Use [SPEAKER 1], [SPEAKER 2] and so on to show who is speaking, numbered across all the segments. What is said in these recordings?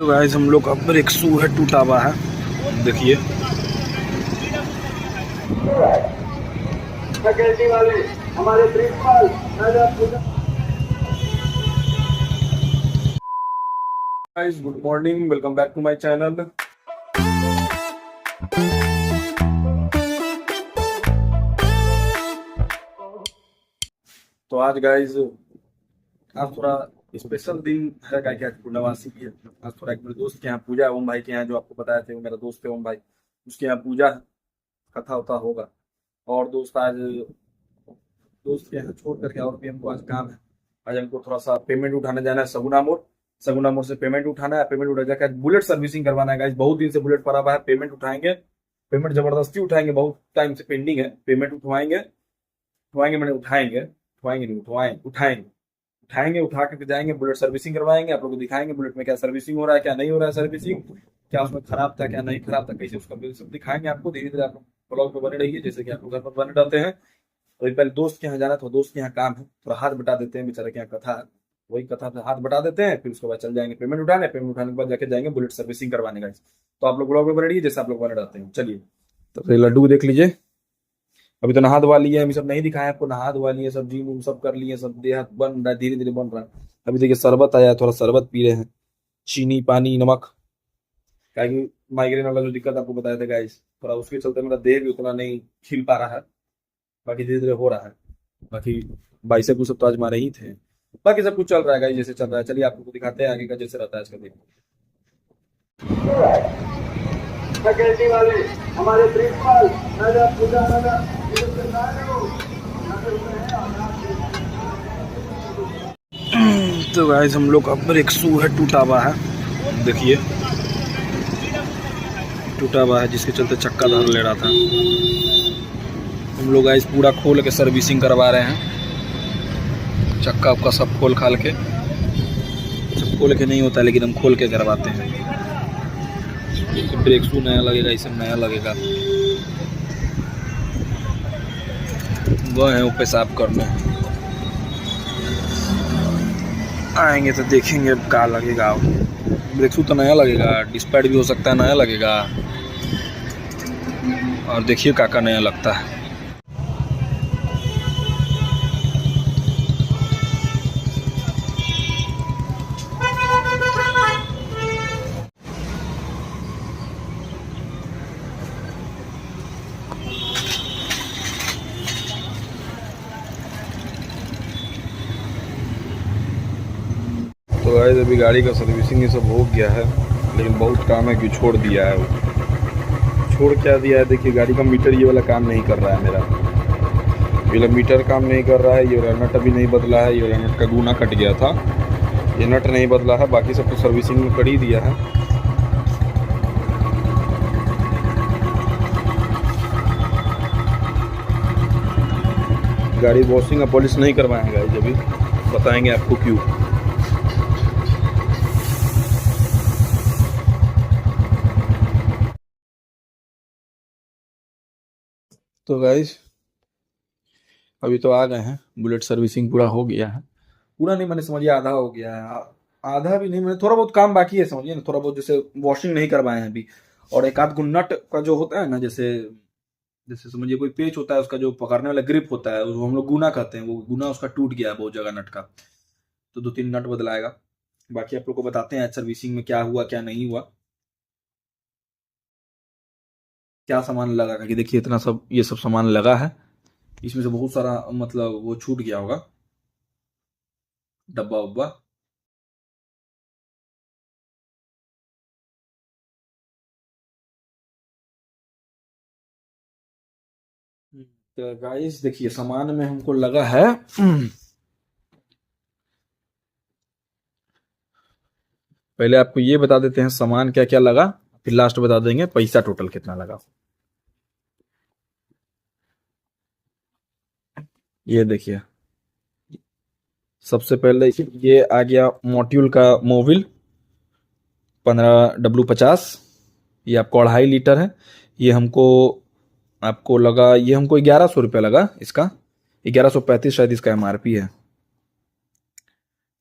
[SPEAKER 1] तो गाइस हम लोग का ब्रेक शू है टूटा हुआ है, देखिए। फैकल्टी वाले हमारे principal guys, good morning, welcome back to my channel. तो आज गाइस, आज थोड़ा स्पेशल दिन है, क्या पूर्णवासी की है। आज थोड़ा एक मेरे दोस्त के यहाँ पूजा है, ओम भाई के यहाँ, जो आपको बताया थे, वो मेरा दोस्त है ओम भाई, उसके यहाँ पूजा है, कथा उथा होगा। और दोस्त आज दोस्त के यहाँ छोड़ करके और भी हमको आज काम है। आज हमको थोड़ा सा पेमेंट उठाने जाना है सगुना मोड़। सगुना मोड़ से पेमेंट उठाना है, पेमेंट उठा जाकर बुलेट सर्विसिंग करवाना है गाइस। बहुत दिन से बुलेट पड़ा हुआ है, पेमेंट उठाएंगे, पेमेंट जबरदस्ती उठाएंगे, बहुत टाइम से पेंडिंग है। पेमेंट उठवाएंगे, उठवाएंगे मैंने उठाएंगे, उठवाएंगे नहीं उठवाएंगे, उठाएंगे, उठाएंगे, उठा करके जाएंगे, बुलेट सर्विसिंग करवाएंगे। आप लोग को दिखाएंगे बुलेट में क्या सर्विसिंग हो रहा है, क्या नहीं हो रहा है सर्विसिंग, क्या उसमें खराब था, क्या नहीं खराब था, कैसे उसका बिल सब दिखाएंगे आपको। धीरे धीरे आप लोग ब्लॉग में बने रहिए, जैसे कि आप लोग घर पर बने रहते हैं। तो पहले दोस्त के यहाँ जाना, तो दोस्त के यहाँ काम है, थोड़ा हाथ बटा देते हैं, बेचारे के यहाँ कथा है, वही कथा से हाथ बटा देते हैं। फिर उसके बाद चल जाएंगे पेमेंट उठाने, पेमेंट उठाने के बाद जाके जाएंगे बुलेट सर्विसिंग करवाने का। तो आप लोग ब्लॉग में बने रहिए, जैसे आप लोग बने रहते हैं। चलिए, तो फिर लड्डू देख लीजिए। अभी तो नहा धोवा लिए, अभी सब नहीं दिखाया आपको, नहा धोवा लिए, सब जिम सब कर लिए, सब देह हाथ बन रहा है, धीरे धीरे बन रहा है। अभी देखिए शरबत आया है, थोड़ा शरबत पी रहे हैं, चीनी पानी नमक, क्या माइग्रेन वाला जो दिक्कत आपको बताया था गाइस, थोड़ा उसके चलते मेरा देह भी उतना नहीं खिल पा रहा है। बाकी धीरे धीरे हो रहा है। बाकी बाइसेप सब तो आज मारे ही थे। बाकी सब कुछ चल रहा है गाइस, जैसे चल रहा है। चलिए आपको दिखाते हैं आगे का जैसे रहता है इसका। देखो, फैकल्टी वाले हमारे प्रिंसिपल तो गाइस हम लोग का ब्रेक शू है टूटा हुआ है, देखिए, टूटा हुआ है, जिसके चलते चक्का धर ले रहा था। हम लोग गाइस पूरा खोल के सर्विसिंग करवा रहे हैं, चक्का उक्का सब खोल खाल के, सब खोल के नहीं होता है, लेकिन हम खोल के करवाते हैं। ब्रेक शू नया लगेगा, इसे नया लगेगा। गए हैं वो पेशाब करने, आएंगे तो देखेंगे अब क्या लगेगा। ब्रेक शू तो नया लगेगा, डिस्पैड भी हो सकता है नया लगेगा, और देखिए काका नया लगता है। तो गाइस अभी गाड़ी का सर्विसिंग ये सब हो गया है, लेकिन बहुत काम है कि छोड़ दिया है। वो छोड़ क्या दिया है, देखिए गाड़ी का मीटर ये वाला काम नहीं कर रहा है मेरा, ये वाला मीटर काम नहीं कर रहा है। ये वाला नट अभी नहीं बदला है, ये वाला नट का गूना कट गया था, ये नट नहीं बदला है। बाकी सब तो सर्विसिंग में कर ही दिया है। गाड़ी वॉशिंग और पॉलिश नहीं करवाएंगे गाइस, अभी बताएंगे आपको क्यों। तो गाइस अभी तो आ गए हैं, बुलेट सर्विसिंग पूरा हो गया है। पूरा नहीं, मैंने समझिए आधा हो गया है, आधा भी नहीं, मैंने थोड़ा बहुत काम बाकी है, समझिए ना, थोड़ा बहुत, जैसे वॉशिंग नहीं करवाए हैं अभी। और एक आध गो नट का जो होता है ना, जैसे जैसे समझिए कोई पेच होता है, उसका जो पकड़ने वाला ग्रिप होता है, वो हम लोग गुना कहते हैं, वो गुना उसका टूट गया है बहुत जगह नट का, तो 2-3 नट बदलाएगा। बाकी आप लोग को बताते हैं सर्विसिंग में क्या हुआ क्या नहीं हुआ, क्या सामान लगा, कि देखिए इतना सब ये सब सामान लगा है, इसमें से बहुत सारा मतलब वो छूट गया होगा, डब्बा उब्बा। तो गाइस देखिए सामान में हमको लगा है पहले आपको ये बता देते हैं सामान क्या क्या लगा, फिर लास्ट बता देंगे पैसा टोटल कितना लगा। ये देखिए, सबसे पहले ये आ गया मॉड्यूल का मोबिल 15W50, ये आपको 2.5 लीटर है। ये हमको आपको लगा, ये हमको 1100 रुपया लगा इसका, 1135 शायद इसका MRP है।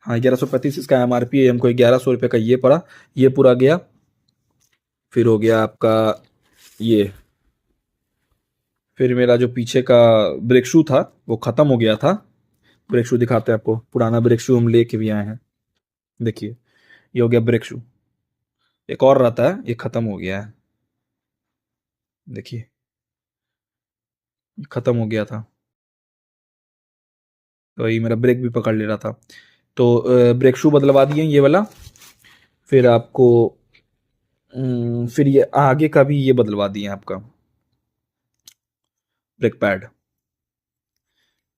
[SPEAKER 1] हाँ 1135 इसका MRP है, हमको 1100 रुपये का ये पड़ा, ये पूरा गया। फिर हो गया आपका ये, फिर मेरा जो पीछे का ब्रेक शू था वो ख़त्म हो गया था। ब्रेक शू दिखाते हैं आपको, पुराना ब्रेक शू हम लेके भी आए हैं। देखिए ये हो गया ब्रेक शू, एक और रहता है, ये ख़त्म हो गया है। देखिए ये ख़त्म हो गया था, तो ये मेरा ब्रेक भी पकड़ ले रहा था। तो ब्रेक शू बदलवा दिए ये वाला। फिर आपको फिर ये आगे का भी ये बदलवा दिए आपका ब्रेक पैड।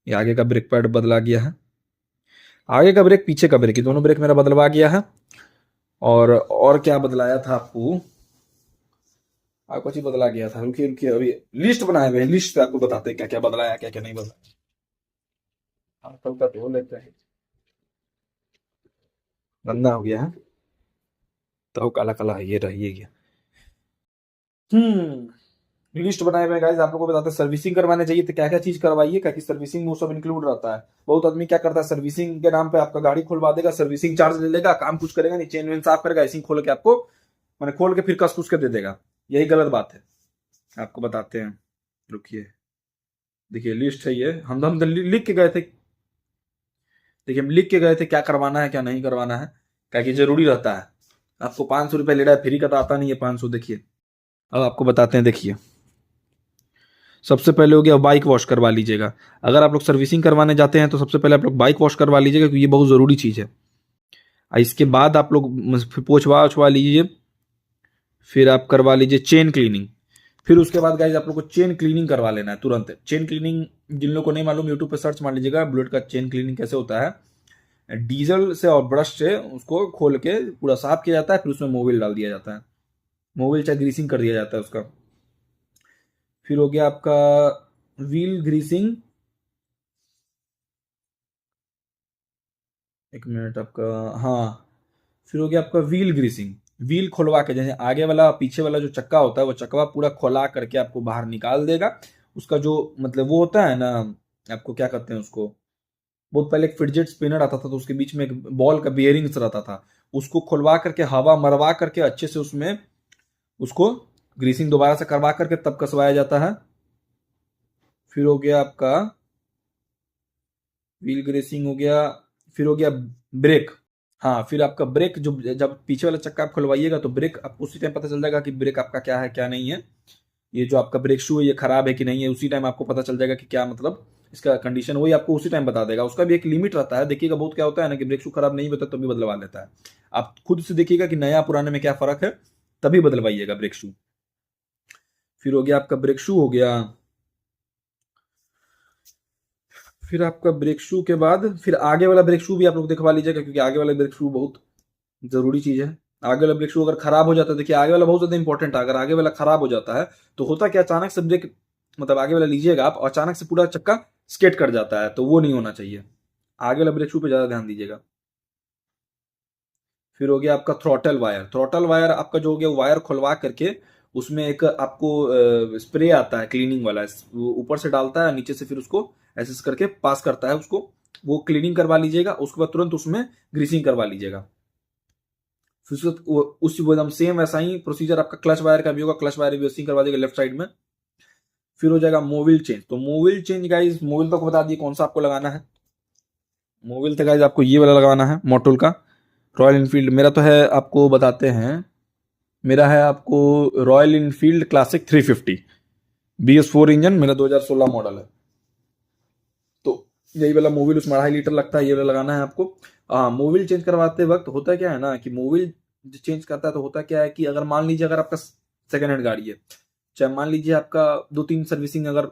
[SPEAKER 1] ये आगे का ब्रेक पैड बदला गया है, आगे का ब्रेक पीछे का ब्रेक, ये दोनों ब्रेक मेरा बदलवा गया है। और क्या बदलाया था आपको, आपको चीज बदला गया था, रुकिए रुकिए अभी लिस्ट बनाए हुए हैं, लिस्ट से आपको बताते हैं क्या क्या बदलाया क्या क्या नहीं बदला। हम कल का धो लेते हैं, गंदा हो गया है तो काला काला ये रहिए गया। लिस्ट बनाए हुए गाइस, आप लोगों को बताते हैं सर्विसिंग करवाने चाहिए तो क्या क्या चीज करवाइए, क्या सर्विसिंग में वो सब इंक्लूड रहता है। बहुत आदमी क्या करता है, सर्विसिंग के नाम पे आपका गाड़ी खुलवा देगा, सर्विसिंग चार्ज ले लेगा, काम कुछ करेगा नहीं, चेन वेन साफ करेगा, ऐसे ही खोल के आपको मैंने खोल के फिर कस कुस के दे देगा। यही गलत बात है, आपको बताते हैं, रुकिए। देखिए लिस्ट है ये, हम तो लिख के गए थे। देखिए हम लिख के गए थे क्या करवाना है क्या नहीं करवाना है, क्या कि जरूरी रहता है। आपको 500 रुपये ले रहा है, फ्री का तो आता नहीं है 500। देखिए अब आपको बताते हैं, देखिए सबसे पहले हो गया बाइक वॉश करवा लीजिएगा। अगर आप लोग सर्विसिंग करवाने जाते हैं तो सबसे पहले आप लोग बाइक वॉश करवा लीजिएगा, क्योंकि ये बहुत ज़रूरी चीज़ है। इसके बाद आप लोग पोछवा ओछवा लीजिए, फिर आप करवा लीजिए चेन क्लीनिंग। फिर उसके बाद गाइज आप लोग को चेन क्लीनिंग करवा लेना है तुरंत। चेन क्लीनिंग जिन लोगों को नहीं मालूम, यूट्यूब पे सर्च मार लीजिएगा बुलेट का चेन क्लीनिंग कैसे होता है। डीजल से और ब्रश से उसको खोल के पूरा साफ किया जाता है, फिर उसमें मोबिल डाल दिया जाता है, मोबिल चाहे ग्रीसिंग कर दिया जाता है उसका। फिर हो गया आपका व्हील ग्रीसिंग, एक मिनट आपका, हाँ फिर हो गया आपका व्हील ग्रीसिंग। व्हील खोलवा के, जैसे आगे वाला पीछे वाला जो चक्का होता है वो चक्का पूरा खोला करके आपको बाहर निकाल देगा। उसका जो मतलब वो होता है ना, आपको क्या कहते हैं उसको, बहुत पहले एक फिडजेट स्पिनर आता था तो उसके बीच में एक बॉल का बियरिंग्स रहता था, उसको खुलवा करके हवा मरवा करके अच्छे से उसमें उसको ग्रीसिंग दोबारा से करवा करके तब कसवाया जाता है। फिर हो गया आपका व्हील ग्रीसिंग हो गया। फिर हो गया ब्रेक। हाँ फिर आपका ब्रेक, जो जब पीछे वाला चक्का आप खुलवाइएगा तो ब्रेक आपको उसी टाइम पता चल जाएगा कि ब्रेक आपका क्या है क्या नहीं है। ये जो आपका ब्रेक शू है ये खराब है कि नहीं है, उसी टाइम आपको पता चल जाएगा कि क्या मतलब इसका कंडीशन, वही आपको उसी टाइम बता देगा। उसका भी एक लिमिट रहता है, देखिएगा बहुत क्या होता है ना कि ब्रेक शू खराब नहीं होता तभी बदलवा लेता है। आप खुद से देखिएगा कि नया पुराने में क्या फर्क है, तभी बदलवाइएगा ब्रेक शू। फिर हो गया आपका ब्रेक शू हो गया। फिर आपका ब्रेक शू के बाद फिर आगे वाला ब्रेक शू भी आप लोग दिखवा लीजिएगा, क्योंकि आगे वाला ब्रेक शू बहुत जरूरी चीज है। आगे वाला ब्रेक शू अगर खराब हो जाता है, देखिए आगे वाला बहुत ज्यादा इंपॉर्टेंट है, अगर आगे वाला खराब हो जाता है तो होता क्या, अचानक से ब्रेक मतलब आगे वाला लीजिएगा आप और अचानक से पूरा चक्का स्केट कर जाता है, तो वो नहीं होना चाहिए। आगे वाला ब्रेक शू पे ज्यादा ध्यान दीजिएगा। फिर हो गया आपका थ्रॉटल वायर। थ्रॉटल वायर आपका जो हो गया, वायर खुलवा करके उसमें एक आपको स्प्रे आता है क्लीनिंग वाला, वो ऊपर से डालता है नीचे से, फिर उसको ऐसे करके पास करता है उसको, वो क्लीनिंग करवा लीजिएगा। उसके बाद तुरंत उसमें ग्रीसिंग करवा लीजिएगा। फिर उसी वो एकदम सेम वैसा ही प्रोसीजर आपका क्लच वायर का भी होगा, क्लच वायर भी वैसे करवा देगा लेफ्ट साइड में। फिर हो जाएगा मोबिल चेंज। तो मोबिल चेंज गाइज, मोबिल तो बता दिए कौन सा आपको लगाना है। मोबिल तो गाइज आपको ये वाला लगाना है मोटोल का, रॉयल इनफील्ड। मेरा तो है, आपको बताते हैं, मेरा है आपको royal Enfield classic 350 BS4 engine, मेरा 2016 मॉडल है। तो यही वाला मोबिल उसमें 2.5 लीटर लगता है, ये वाला लगाना है आपको। हाँ मोबिल चेंज करवाते वक्त होता क्या है ना कि मोबिल चेंज करता है तो होता क्या है कि अगर मान लीजिए अगर आपका सेकेंड हैंड गाड़ी है, चाहे मान लीजिए आपका 2-3 सर्विसिंग अगर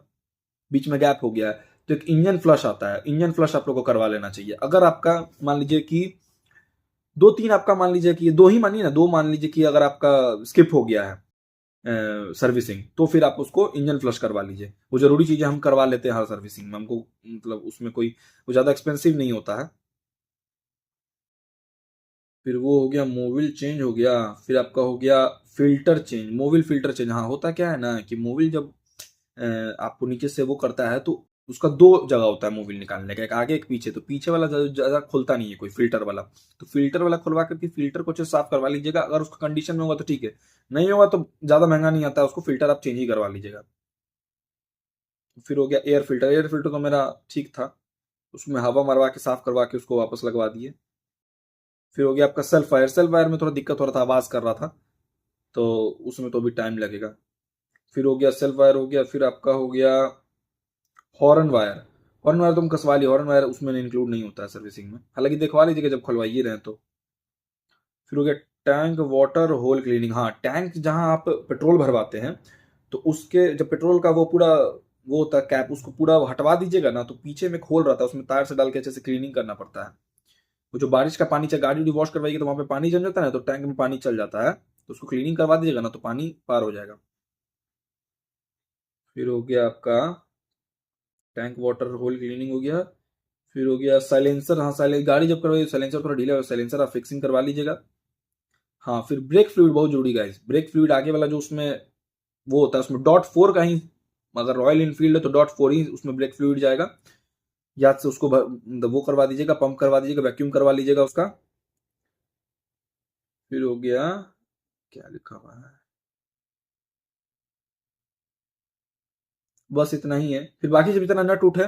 [SPEAKER 1] बीच में गैप हो गया है, तो एक इंजन फ्लश आता है, इंजन फ्लश आप लोग को करवा लेना चाहिए। अगर आपका मान लीजिए कि 2-3 आपका मान लीजिए कि दो ही मानिए ना, दो मान लीजिए कि अगर आपका स्किप हो गया है सर्विसिंग, तो फिर आप उसको इंजन फ्लश करवा लीजिए। वो जरूरी चीजें हम करवा लेते हैं हर सर्विसिंग में, हमको मतलब उसमें कोई वो ज्यादा एक्सपेंसिव नहीं होता है। फिर वो हो गया मोबिल चेंज हो गया। फिर आपका हो गया filter change, Mobil filter change. हाँ होता क्या है ना कि मोबिल जब आपको नीचे से वो करता है तो उसका दो जगह होता है मोबिल निकालने का, एक आगे एक पीछे। तो पीछे वाला ज्यादा खुलता नहीं है कोई, फिल्टर वाला। तो फिल्टर वाला खुलवा करके फिल्टर को अच्छे से साफ करवा लीजिएगा। अगर उसका कंडीशन में होगा तो ठीक है, नहीं होगा तो ज्यादा महंगा नहीं आता है, उसको फिल्टर आप चेंज ही करवा लीजिएगा। फिर हो गया एयर फिल्टर। एयर फिल्टर तो मेरा ठीक था, उसमें हवा मरवा के साफ करवा के उसको वापस लगवा दिए। फिर हो गया आपका सेल्फ फायर। सेल्फ फायर में थोड़ा दिक्कत हो रहा था, आवाज कर रहा था, तो उसमें तो भी टाइम लगेगा। फिर हो गया सेल्फ वायर हो गया। फिर आपका हो गया हॉर्न वायर। हॉर्न वायर तुम कसवा ली, हॉर्न वायर उसमें इंक्लूड नहीं होता है सर्विसिंग में, हालांकि देखवा लीजिएगा जब खुलवाइए रहे तो। फिर हो गया टैंक वाटर होल क्लीनिंग। हाँ, टैंक जहां आप पेट्रोल भरवाते हैं, तो उसके जब पेट्रोल का वो पूरा वो होता है कैप, उसको पूरा हटवा दीजिएगा ना, तो पीछे में खोल रहता है, उसमें तार से डाल के अच्छे से क्लीनिंग करना पड़ता है। वो जो बारिश का पानी, चाहे गाड़ी वॉश करवाइएगा तो वहां पे पानी जम जाता है ना, तो टैंक में पानी चल जाता है, तो उसको क्लीनिंग करवा दीजिएगा ना, तो पानी पार हो जाएगा। फिर हो गया आपका टैंक वाटर होल क्लीनिंग हो गया। फिर हो गया साइलेंसर। हाँ, साइलेंसर गाड़ी जब करवाइए साइलेंसर थोड़ा ढीला है, साइलेंसर आप फिक्सिंग करवा लीजिएगा। हाँ, फिर ब्रेक फ्लूइड बहुत जरूरी गाइस। ब्रेक फ्लूइड आगे वाला जो उसमें वो होता है, उसमें .4 का ही, अगर रॉयल इनफील्ड है तो .4 ही उसमें ब्रेक फ्लूइड जाएगा। याद से उसको वो करवा दीजिएगा, पंप करवा दीजिएगा, वैक्यूम करवा लीजिएगा उसका। फिर हो गया, क्या लिखा हुआ है, बस इतना ही है। फिर बाकी जब जितना नट उठ है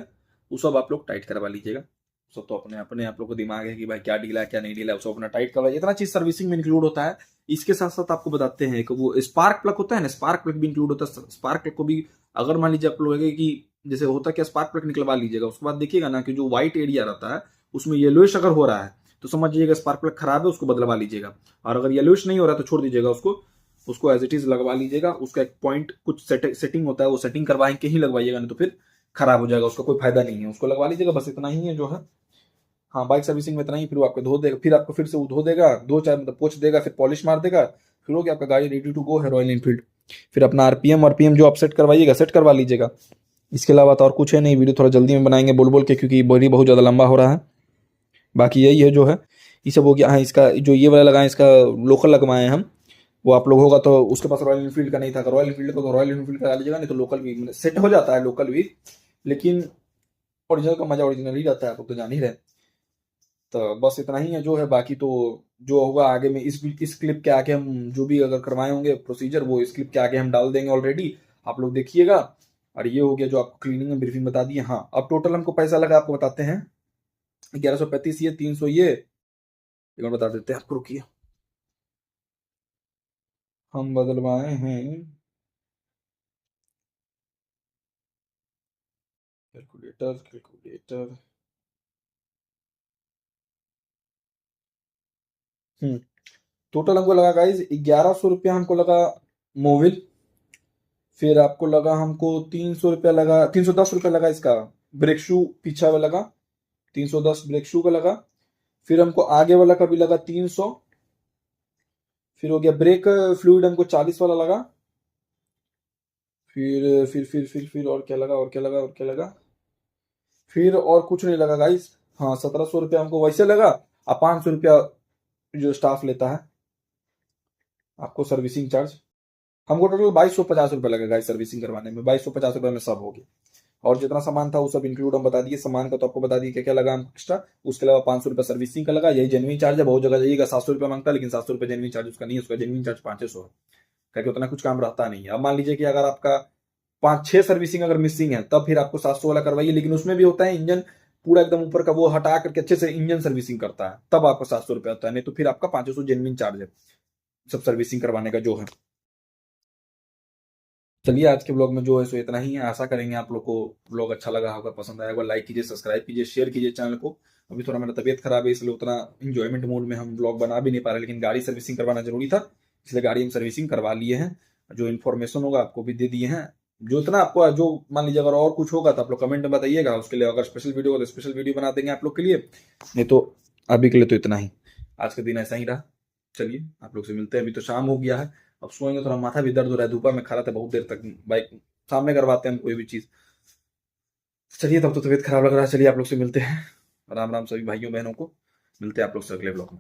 [SPEAKER 1] वो सब आप लोग टाइट करवा लीजिएगा। सब तो अपने अपने आप लोग को दिमाग है कि भाई क्या डीला है क्या नहीं डीला है, उसको अपना टाइट करवा, इतना चीज सर्विसिंग में इंक्लूड होता है। इसके साथ साथ आपको बताते हैं कि वो स्पार्क प्लग होता है ना, स्पार्क प्लग भी इंक्लूड होता है। स्पार्क प्लग को भी अगर मान लीजिए आप लोग कि जैसे होता है क्या, स्पार्क प्लग निकलवा लीजिएगा, उसके बाद देखिएगा ना कि जो व्हाइट एरिया रहता है उसमें येलोइश अगर हो रहा है तो समझ लीजिएगा स्पार्क प्लग खराब है, उसको बदलवा लीजिएगा। और अगर येलोइश नहीं हो रहा है तो छोड़ दीजिएगा उसको, उसको एज इट इज लगवा लीजिएगा। उसका एक पॉइंट कुछ सेटिंग होता है, वो सेटिंग करवाए के ही लगवाइएगा, नहीं तो फिर खराब हो जाएगा, उसका कोई फायदा नहीं है। उसको लगवा लीजिएगा, बस इतना ही है जो है। हाँ, बाइक सर्विसिंग में इतना ही। फिर वो आपको धो देगा, फिर आपको फिर से वो धो देगा, दो चार मतलब पोछ देगा, फिर पॉलिश मार देगा, फिर हो गया आपका गाड़ी रेडी टू गो है रॉयल इनफील्ड। फिर अपना आरपीएम जो आप सेट करवाइएगा सेट करवा लीजिएगा। इसके अलावा तो और कुछ है नहीं। वीडियो थोड़ा जल्दी में बनाएंगे बोल बोल के, क्योंकि बॉडी बहुत ज़्यादा लंबा हो रहा है। बाकी यही है जो है, ये सब हो गया। हाँ, इसका जो ये वाला लगाए, इसका लोकल लगवाए हैं हम। वो आप लोग होगा तो उसके पास रॉयल इनफील्ड का नहीं था, रॉयल इनफील्ड को तो रॉयल इनफील्ड का लीजिएगा, नहीं तो लोकल भी सेट हो जाता है लोकल भी, लेकिन ओरिजिनल का मजा ओरिजिनल ही रहता है, आप लोग तो जान ही रहे। तो बस इतना ही है जो है। बाकी तो जो होगा आगे में, इस क्लिप के आगे हम जो भी अगर करवाए होंगे प्रोसीजर, वो इस क्लिप के आगे हम डाल देंगे ऑलरेडी, आप लोग देखिएगा। और ये हो गया जो आपको क्लीनिंग में ब्रीफिंग बता दी है। हाँ, अब टोटल हमको पैसा लगा आपको बताते हैं। 1135 ये 300 ये, एक बार बता देते हैं आपको, रुकिए। हम बदलवाए हैं, कैलकुलेटर कैलकुलेटर, टोटल हमको लगा गाइज 1100 रुपया हमको लगा मोबिल। फिर आपको लगा हमको 300 रुपया लगा, 310 रुपया लगा इसका ब्रेक शू पीछा वाला लगा, 310 ब्रेक शू का लगा। फिर हमको आगे वाला का भी लगा 300। फिर हो गया ब्रेक फ्लूइड हमको 40 वाला लगा। फिर और क्या लगा, और क्या लगा, और क्या लगा, फिर और कुछ नहीं लगा गाइस। हाँ, 1700 रुपया हमको वैसे लगा, और 500 रुपया जो स्टाफ लेता है आपको सर्विसिंग चार्ज। हमको टोटल 2250 रुपया लगा गाइस सर्विसिंग करवाने में। 2250 रुपये में सब हो गया, और जितना सामान था वो सब इंक्लूड हम बता दिए। सामान का तो आपको बता दिए क्या क्या लगा एक्स्ट्रा। उसके अलावा 500 रुपया सर्विसिंग का लगा, यही जेनविन चार्ज है। बहुत जगह जाइएगा 700 रुपया मांगता है, लेकिन 700 रुपया जेनविन चार्ज उसका नहीं है, उसका जेनविन चार्ज 500 है, क्योंकि उतना कुछ काम रहता नहीं है। अब मान लीजिए कि अगर आपका 5-6 सर्विसिंग अगर मिसिंग है, तब फिर आपको 700 वाला करवाइए, लेकिन उसमें भी होता है इंजन पूरा एकदम ऊपर का वो हटा करके अच्छे से इंजन सर्विसिंग करता है, तब आपको 700 रुपया होता है, नहीं तो फिर आपका 500 जेनविन चार्ज है सब सर्विसिंग करवाने का जो है। चलिए, आज के ब्लॉग में जो है सो इतना ही है। आशा करेंगे आप लोग को ब्लॉग अच्छा लगा होगा, पसंद आया होगा। लाइक कीजिए, सब्सक्राइब कीजिए, शेयर कीजिए चैनल को। अभी थोड़ा मेरा तबीयत खराब है, इसलिए उतना इंजॉयमेंट मोड में हम ब्लॉग बना भी नहीं पा रहे, लेकिन गाड़ी सर्विसिंग करवाना जरूरी था, इसलिए गाड़ी हम सर्विसिंग करवा लिए हैं। जो इन्फॉर्मेशन होगा आपको भी दे दिए हैं। जो इतना आपको जो मान लीजिए अगर और कुछ होगा तो आप लोग कमेंट में बताइएगा, उसके लिए अगर स्पेशल वीडियो होगा तो स्पेशल वीडियो बना देंगे आप लोग के लिए। नहीं तो अभी के लिए तो इतना ही, आज का दिन ऐसा ही रहा। चलिए, आप लोग से मिलते हैं। अभी तो शाम हो गया है, अब सोएंगे, थोड़ा माथा भी दर्द हो रहा है, धूपा में खा रहा था बहुत देर तक बाइक सामने करवाते हैं हम कोई भी चीज। चलिए, तब तो तबीयत खराब लग रहा है। चलिए, आप लोग से मिलते हैं। राम राम सभी भाइयों बहनों को, मिलते हैं आप लोग से अगले ब्लॉग में।